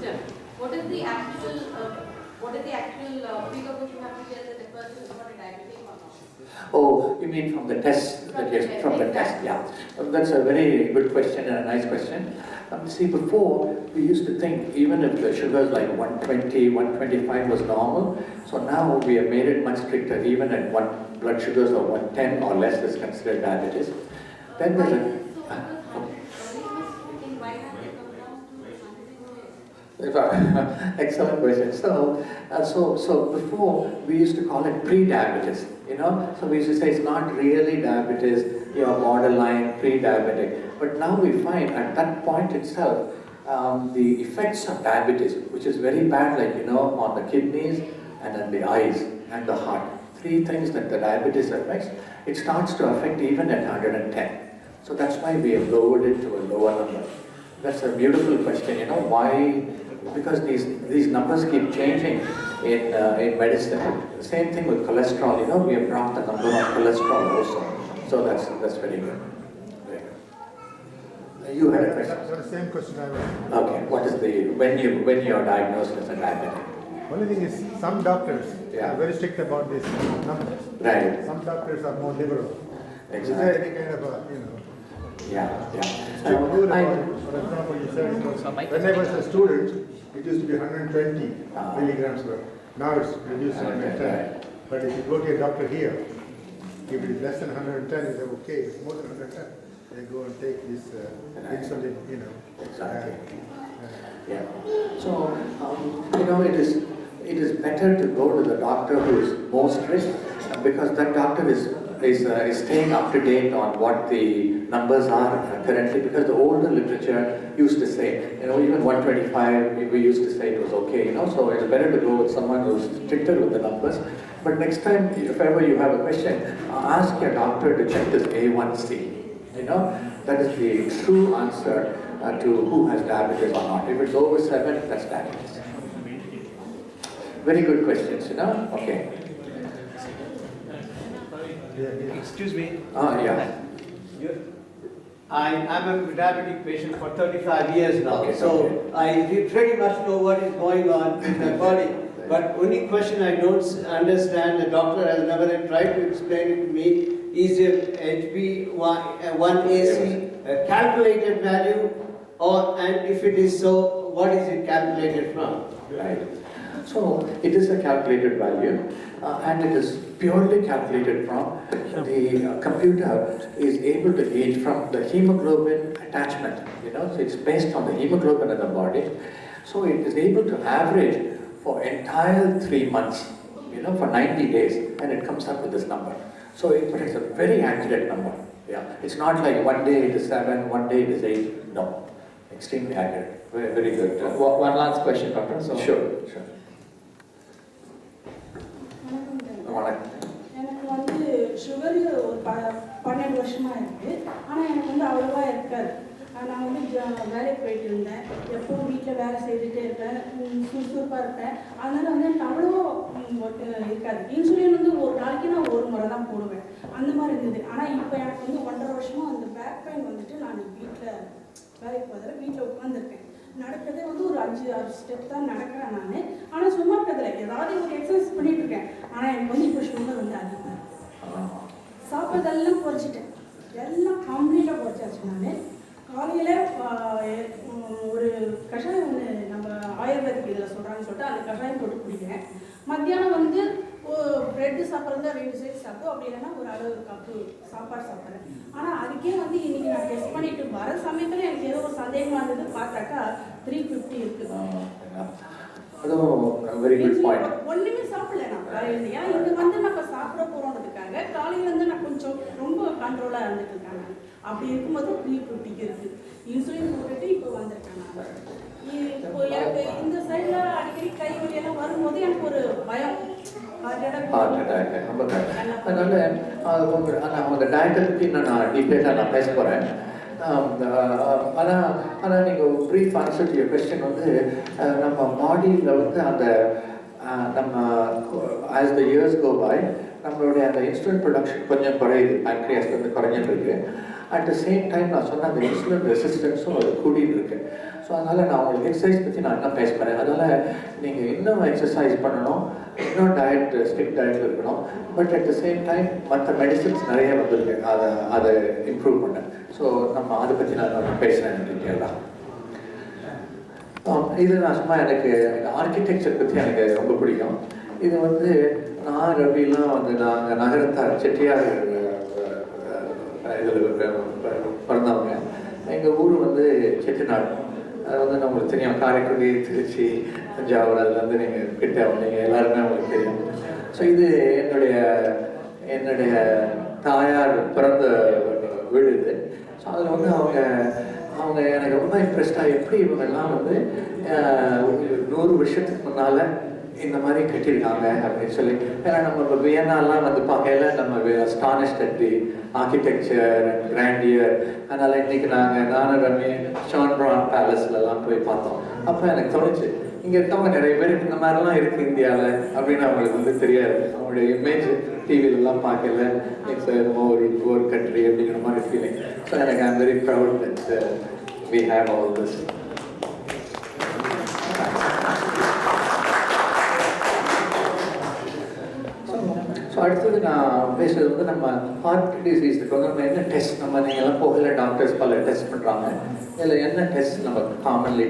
question. What is the actual figure which you have to get that the person is not a diabetic or not? Oh, you mean from the test? From the test, yeah. That's a very good question and a nice question. See, before we used to think even if the sugars like 120, 125 was normal, so now we have made it much stricter. Even at blood sugars of 110 or less is considered diabetes. Then there's a excellent question. So before we used to call it pre-diabetes, you know. So we used to say it's not really diabetes, you're borderline pre-diabetic. But now we find at that point itself, the effects of diabetes, which is very bad, like, you know, on the kidneys and on the eyes and the heart. Three things that the diabetes affects, it starts to affect even at 110. So that's why we have lowered it to a lower number. That's a beautiful question, you know, why? Because these numbers keep changing in medicine. The same thing with cholesterol, you know, we have dropped the number of cholesterol also. So that's very good. Very good. You had a question? That's the same question I have. Okay, what is when you are diagnosed as a diabetic? Only thing is, some doctors are very strict about this numbers. Right. Some doctors are more liberal. Exactly. Is there any kind of a, you know, strict rule about it? For example, you said when I was a student, it used to be 120 milligrams per. Now it's reduced to 110. But if you go to a doctor here, if it is less than 110, they say okay. If it's more than 110, they go and take this insulin, you know. Exactly. Yeah. So, you know, it is better to go to the doctor who is more strict, because that doctor is staying up to date on what the numbers are currently, because the older literature used to say, you know, even 125, we used to say it was okay, you know, so it's better to go with someone who's stricter with the numbers. But next time, if ever you have a question, ask your doctor to check this A1C, you know, that is the true answer to who has diabetes or not. If it's over 7, that's diabetes. Very good questions, you know, okay. Excuse me. Yeah. I'm a diabetic patient for 35 years now, Okay, so okay. I pretty much know what is going on in my body. But only question I don't understand, the doctor has never tried to explain it to me, is a HB1AC a calculated value, and if it is so, what is it calculated from? Right. So it is a calculated value, and it is purely calculated from the computer is able to gauge from the hemoglobin attachment. You know, so it's based on the hemoglobin in the body. So it is able to average for entire 3 months. You know, for 90 days, and it comes up with this number. So it's a very accurate number. Yeah, it's not like one day it is 7, one day it is 8. No, extremely accurate. Very, very good. One last question, Doctor. So Sure. எனக்கு வந்து sugar ஒரு 12 வருஷமா இருக்கு. ஆனால் எனக்கு வந்து அவ்வளோவா இருக்காது. நான் வந்து வேலைக்கு போயிட்டு இருந்தேன், எப்பவும் வீட்டில் வேலை செய்துகிட்டே இருப்பேன், சுறுசுறுப்பாக இருப்பேன். அதனால் வந்து எனக்கு அவ்வளோ இருக்காது. இன்சுலின் வந்து ஒரு நாளைக்கு நான் ஒரு முறை தான் போடுவேன், அந்த மாதிரி இருந்தது. ஆனால் இப்போ எனக்கு வந்து 1.5 வருஷமாக அந்த பேக் பெயின் வந்துட்டு நான் வீட்டில் வேலைக்கு போகிறதில்ல, வீட்டில் உட்காந்துருக்கேன். நடக்கிறதே வந்து ஒரு 5-6 ஸ்டெப் தான் நடக்கிறேன் நான். ஆனால் சும்மா இருக்கிறதில்ல, ஏதாவது ஒரு எக்ஸசைஸ் பண்ணிட்டு இருக்கேன். ஆனால் எனக்கு வந்து இப்போ சுகர் வந்து அதிகமாக சாப்பிட்றதெல்லாம் குறைச்சிட்டேன், எல்லாம் கம்ப்ளீட்டாக குறைச்சாச்சு. நான் காலையில் ஒரு கஷாயம் ஒன்று நம்ம ஆயுர்வேதிக் இதில் சொல்கிறாங்கன்னு சொல்லிட்டு அந்த கஷாயம் போட்டு குடிக்கிறேன். மத்தியானம் வந்து ப்ரெட்டு சாப்பிட்றதா 2 சைஸ் சாப்பிடும், அப்படி இல்லைன்னா ஒரு அளவு கப்பு சாப்பாடு சாப்பிட்றேன். ஆனால் அதுக்கே வந்து இன்றைக்கி நான் டெஸ்ட் பண்ணிட்டு வர சமயத்தில் எனக்கு ஏதோ ஒரு சந்தேகமாக இருந்தது, பார்த்தாக்கா 350 இருக்குது. Very good point. ஒன்றுமே சாப்பிடல நான் காலையில். ஏன்னா இங்கே வந்து நம்ம சாப்பிட போகிறோன்றதுக்காக காலையிலேருந்து நான் கொஞ்சம் ரொம்ப கண்ட்ரோலாக இருந்துட்டு இருக்காங்க. அப்படி இருக்கும்போது 350 இருக்குது. இன்சுலின் போட்டுட்டு இப்போ வந்திருக்கேன் நான். இப்போ எனக்கு இந்த சைடில் அடிக்கடி கை வலியெல்லாம் வரும்போது எனக்கு ஒரு பயம். அதனால அந்த டயட்டை பற்றி நான் டீட்டெயிலாக நான் பேச போகிறேன். ஆனால் நீங்கள் ப்ரீஃப் ஆன்சர் டு கொஸ்டின் வந்து நம்ம பாடியில் வந்து அந்த நம்ம as the years go by நம்மளுடைய அந்த இன்சுலின் ப்ரொடக்ஷன் கொஞ்சம் குறையுது, பேங்க்ரியாஸ் வந்து குறைஞ்சிட்டு இருக்கு. அட் த சேம் டைம் நான் சொன்ன அந்த இன்சுலின் ரெசிஸ்டன்ஸும் அது கூடிட்டு இருக்கு. ஸோ அதனால் நான் உங்களுக்கு எக்ஸசைஸ் பற்றி நான் என்ன பேச போகிறேன். அதனால் நீங்கள் இன்னும் எக்ஸசைஸ் பண்ணணும், இன்னும் டயட் ஸ்ட்ரிக்ட் டயட்டில் இருக்கணும். But at the same time மற்ற மெடிசன்ஸ் நிறைய வந்திருக்கு அதை இம்ப்ரூவ் பண்ண. ஸோ நம்ம அதை பற்றி நான் பேசுகிறேன் டீட்டெயிலாக. இது நான் சும்மா எனக்கு ஆர்கிடெக்சர் பற்றி எனக்கு ரொம்ப பிடிக்கும். இது வந்து நான் ரவிலாம் வந்து நாங்கள் நகரத்தார் செட்டியார் இதில் பிறந்தவங்க. எங்கள் ஊர் வந்து செட்டிநாடு. அது வந்து நம்மளுக்கு தெரியும், காரைக்குடி, திருச்சி, தஞ்சாவூர், அதுலேருந்து நீங்கள் கிட்ட வந்தீங்க, எல்லாருமே அவங்களுக்கு தெரியும். ஸோ இது என்னுடைய தாயார் பிறந்த வீடு இது. ஸோ அதில் வந்து அவங்க எனக்கு ரொம்ப இன்ட்ரெஸ்டாக எப்படி இவங்கெல்லாம் வந்து 100 வருஷத்துக்கு முன்னால் இந்த மாதிரி கட்டியிருக்காங்க அப்படின்னு சொல்லி. ஏன்னா நம்ம இப்போ வியன்னாலாம் வந்து பார்க்கல நம்ம astonished at the architecture and grandeur. அதனால் இன்றைக்கி நானும் ரவி ஷான்ப்ரான் பேலஸ்லலாம் போய் பார்த்தோம். அப்போ எனக்கு தோணுச்சு, இங்கே இருக்கவங்க நிறைய பேருக்கு இந்த மாதிரிலாம் இருக்குது இந்தியாவில் அப்படின்னு அவங்களுக்கு வந்து தெரியாது. அவங்களுடைய இமேஜ் டிவிலெலாம் பார்க்கல, இட்ஸ் ஒரு புவர் கண்ட்ரி அப்படிங்கிற மாதிரி ஃபீலிங். ஸோ எனக்கு I'm very proud that we have all this. So அடுத்தது நான் பேசுறது வந்து நம்ம ஹார்ட் டிசீஸுக்கு வந்து நம்ம என்ன டெஸ்ட், நம்ம நீங்கள்லாம் போகல டாக்டர்ஸ் பல டெஸ்ட் பண்ணுறாங்க. இதில் என்ன டெஸ்ட் நம்ம காமன்லி.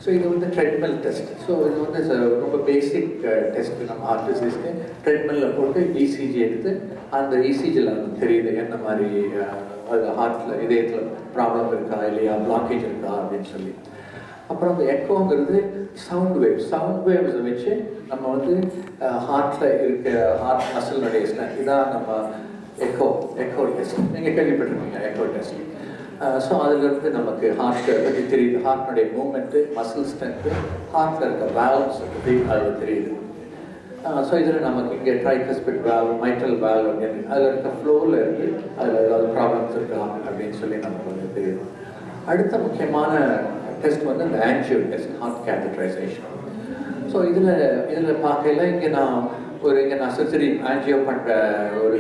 ஸோ இது வந்து ட்ரெட்மில் டெஸ்ட். ஸோ இது வந்து ரொம்ப பேசிக் டெஸ்ட். நம்ம ஹார்ட் டிசீஸ்க்கு ட்ரெட்மில்லில் போட்டு இசிஜி எடுத்து அந்த இசிஜியில் நமக்கு தெரியுது என்ன மாதிரி அது ஹார்ட்டில் இதயத்தில் ப்ராப்ளம் இருக்கா இல்லையா, பிளாக்கேஜ் இருக்கா அப்படின்னு சொல்லி. அப்புறம் அந்த எக்கோங்கிறது சவுண்ட் வேவ்ஸை வச்சு நம்ம வந்து ஹார்ட்டில் இருக்க ஹார்ட் மசில்னுடைய ஸ்ட்ரென்த் இதான் நம்ம எக்கோ டெஸ்ட். நீங்கள் கேள்விப்பட்டிருக்கீங்க எக்கோ டெஸ்ட். ஸோ அதிலிருந்து நமக்கு ஹார்ட் பற்றி தெரியுது, ஹார்ட்னுடைய மூமெண்ட்டு, மசில் ஸ்ட்ரென்த்து, ஹார்ட்டில் இருக்க வேல்வ்ஸ் பற்றி அதில் தெரியுது. ஸோ இதில் நமக்கு இங்கே ட்ரைகஸ்பிட் வேல்வ், மைட்ரல் வேல்வ் அப்படின்னு அதில் இருக்க ஃப்ளோவில் இருக்குது, அதில் ஏதாவது ப்ராப்ளம்ஸ் இருக்கா அப்படின்னு சொல்லி நமக்கு வந்து தெரியுது. அடுத்த முக்கியமான டெஸ்ட் வந்து இந்த ஆன்ஜியோ டெஸ்ட், ஹார்ட் கேத்தட்ரைசேஷன். ஸோ இதில் பார்க்கல இங்கே நான் சர்ஜரி ஆன்ஜியோ பண்ணுற ஒரு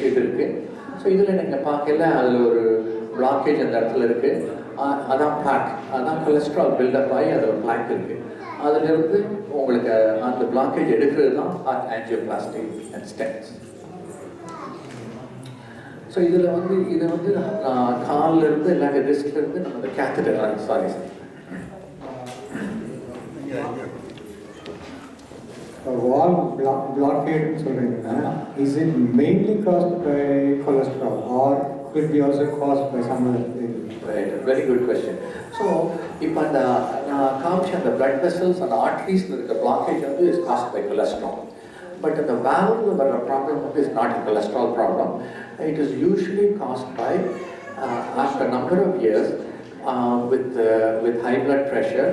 இது இருக்குது. ஸோ இதில் நீங்கள் பார்க்கல அதில் ஒரு பிளாக்கேஜ் அந்த இடத்துல இருக்குது. அதான் பிளாக், அதான் கொலஸ்ட்ரால் பில்டப் ஆகி அதில் பிளாக் இருக்குது. அதிலிருந்து உங்களுக்கு அந்த பிளாக்கேஜ் எடுக்கிறது தான் ஹார்ட் ஆன்ஜியோபிளாஸ்டி அண்ட் ஸ்டென்ட்ஸ். ஸோ இதில் வந்து இது வந்து காலில் இருந்து இல்லாத ரிஸ்க்ல இருந்து நம்ம கேத்தட்டர் சாரி wall blockade சொல்றீங்கன்னா, is it mainly caused by cholesterol or could be also caused by some other thing? Right, very good question. So இப்போ அந்த நான் காமிச்ச அந்த blood vessels and arteries இருக்க blockage வந்து is caused by cholesterol. But the valve வர problem is not a cholesterol problem. It is usually caused by after a number of years with high blood pressure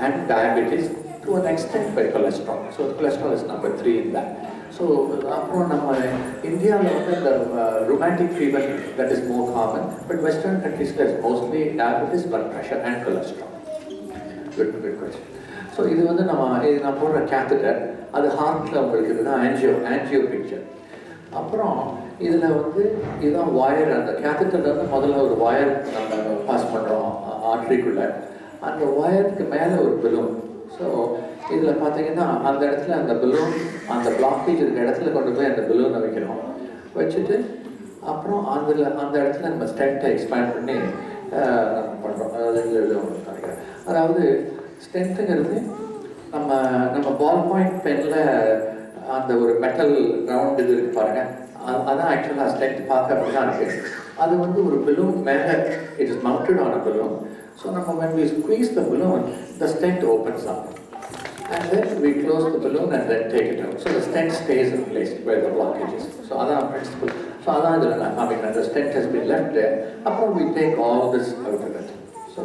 and diabetes, to an extent by cholesterol. So cholesterol is number 3 in that. So அப்புறம் நம்ம இந்தியாவில் வந்து இந்த rheumatic fever that is more common, but Western countries is mostly diabetes, blood pressure and cholesterol. Good question. So இது வந்து நான் போடுற catheter, அது ஹார்ட்டில் உங்களுக்கு இதுதான் ஆன்ஜியோ பிக்சர். அப்புறம் இதில் வந்து இதுதான் ஒயர். அந்த கேத்தட்டரில் வந்து முதல்ல ஒரு ஒயர் நம்ம பாஸ் பண்ணுறோம் ஆர்ட்ரிக்குள்ளே. அந்த ஒயருக்கு மேலே ஒரு பலூன். ஸோ இதில் பார்த்தீங்கன்னா அந்த இடத்துல அந்த பலூன், அந்த பிளாக்கேஜ் இருக்க இடத்துல கொண்டு போய் அந்த பலூனை வைக்கிறோம். வச்சுட்டு அப்புறம் அந்த இடத்துல நம்ம ஸ்டென்ட்டை எக்ஸ்பேண்ட் பண்ணி நம்ம பண்ணுறோம். அதாவது ஸ்டென்ட்டுங்கிறது நம்ம பால் பாயிண்ட் பெனில் அந்த ஒரு மெட்டல் ரவுண்ட் இது இருக்கு பாருங்க, அதான் ஆக்சுவலாக ஸ்டென்ட் பார்க்க அப்படி தான் இருக்குது. அது வந்து ஒரு பலூன் மேலே it is mounted on a balloon. So நம்ம when we squeeze the balloon, the stent opens up and then we close the balloon and then take it out. So the stent stays in place where the blockage is. So அதான் principle. So அதான் இதில் நான் காமிக்கிறேன். The stent has been left there. அப்புறம் we take all this out of it. So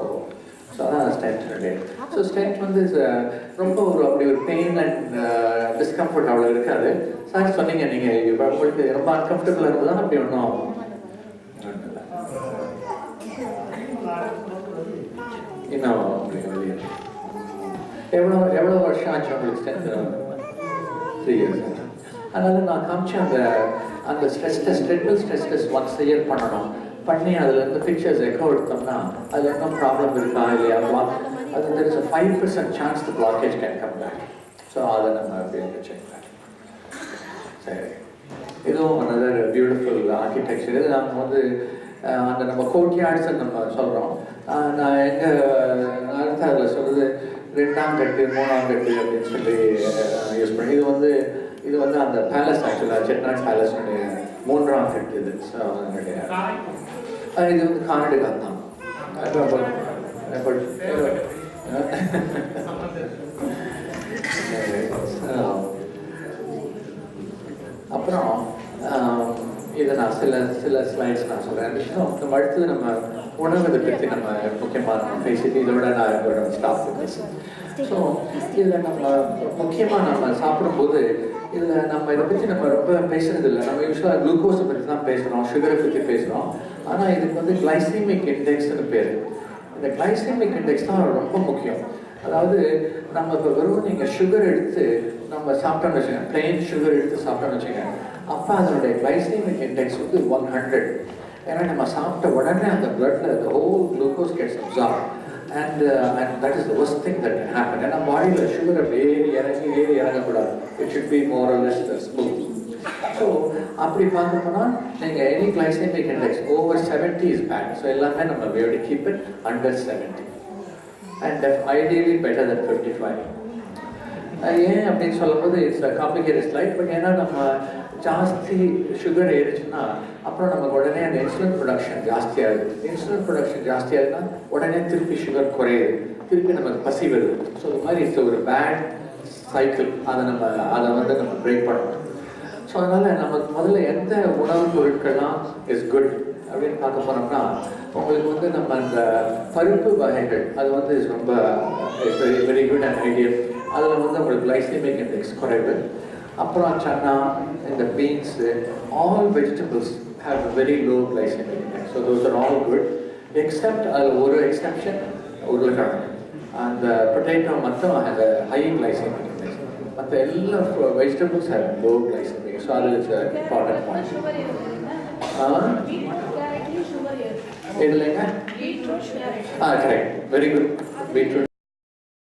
அதான் stent relate. So stent வந்து ரொம்ப அப்படி ஒரு பெயின் அண்ட் டிஸ்கம்ஃபர்ட் அவ்வளோ இருக்காது. சார் சொன்னீங்க நீங்கள் உங்களுக்கு ரொம்ப அன்கம்ஃபர்டபுளாக இருந்ததுதான் அப்படி ஒன்றும் இன்னும் வெளியே. எவ்வளோ வருஷம் ஆச்சு உங்களுக்கு ஸ்டென்ட்? 3 years. அதனால் நான் காமிச்ச அந்த stress test, treadmill stress test once year பண்ணணும். பண்ணி அதில் இருந்து பிக்சர்ஸ் எக்கோ எடுத்தோம்னா அதில் என்ன ப்ராப்ளம் இருக்கா இல்லையா அது there is a 5% chance the blockage can come back. So அதை நம்ம அப்படியே செக் பண்ணலாம். சரி, இதுவும் another beautiful architecture. இது நம்ம வந்து அந்த நம்ம கோர்ட்யார்ட்ஸ் நம்ம சொல்கிறோம். நான் அடுத்த அதில் சொல்கிறது 2ஆம் கட்டு 3ஆம் கட்டு அப்படின்னு சொல்லி யூஸ் பண்ணி இது வந்து அந்த பேலஸ் ஆக்சுவலாக செட்நாட் பேலஸ்னுடைய 3ஆம் கட்டு இது. ஸோ அதனுடைய இது வந்து கானடுகா தான். அப்புறம் இதை நான் சில ஸ்லைட்ஸ் நான் சொல்கிறேன். நம்ம அடுத்தது நம்ம உணவு பற்றி நம்ம முக்கியமாக பேசிட்டு இதோட நான் ஸ்டாப் பண்ணேன். ஸோ இதில் நம்ம முக்கியமாக நம்ம சாப்பிடும்போது இதில் நம்ம இதை பற்றி நம்ம ரொம்ப பேசுறது இல்லை. நம்ம யூஸ்வலாக குளுக்கோஸை பற்றி தான் பேசுகிறோம், சுகரை பற்றி பேசுகிறோம். ஆனால் இதுக்கு வந்து கிளைசமிக் இண்டெக்ஸ்னு பேர். இந்த கிளைசமிக் இண்டெக்ஸ் தான் ரொம்ப முக்கியம். அதாவது நம்ம இப்போ வெறும் நீங்கள் சுகர் எடுத்து நம்ம சாப்பிட்டோம்னு வச்சுக்கோங்க, பிளெயின் சுகர் எடுத்து சாப்பிட்டோம்னு வச்சுக்கோங்க, அப்போ அதனுடைய கிளைசமிக் இண்டெக்ஸ் வந்து 100. ஏன்னா நம்ம சாப்பிட்ட உடனே அந்த பிளட்ல the whole glucose gets absorbed and that is the worst thing that can happen. ஏன்னா பாடியில் சுகர் அப்படியே ஏறி இறங்கக்கூடாது. It should be more or less smooth. So அப்படி பார்க்கணும்னா நீங்கள் any glycemic index over 70 is bad. So எல்லாமே நம்ம we have to keep it under 70 and ideally better than 55. ஏன் அப்படின்னு சொல்லும்போது இட்ஸ் காம்ப்ளிகேட்டட் ஸ்லைட். பட் ஏன்னா நம்ம ஜாஸ்தி சுகர் ஏறிச்சுன்னா அப்புறம் நமக்கு உடனே அந்த இன்சுலின் ப்ரொடக்ஷன் ஜாஸ்தியாகுது. இன்சுலின் ப்ரொடக்ஷன் ஜாஸ்தியாகுதுன்னா உடனே திருப்பி சுகர் குறையுது, திருப்பி நமக்கு பசி வருது. ஸோ இது மாதிரி இட்ஸ் ஒரு பேட் சைக்கிள். அதை நம்ம பிரேக் பண்ணணும். ஸோ அதனால் நமக்கு முதல்ல எந்த உணவுப் பொருட்கள்லாம் இஸ் குட் அப்படின்னு பார்க்க போனோம்னா உங்களுக்கு வந்து நம்ம அந்த பருப்பு வகைகள் அது வந்து ரொம்ப வெரி குட் அண்ட் ஐடியல். அதில் வந்து உங்களுக்கு கிளைசமிக் இண்டெக்ஸ் குறைவு. அப்புறம் சன்னா, இந்த beans, all vegetables have a very low glycemic index. So those are all good except அதில் ஒரு எக்ஸெப்ஷன் உருளைக்கிழங்கு. அந்த பொட்டேட்டோ மட்டும் has a high glycemic index. மற்ற எல்லா vegetables have low glycemic. So that is an important point. இதுலங்க correct, very good. Beetroot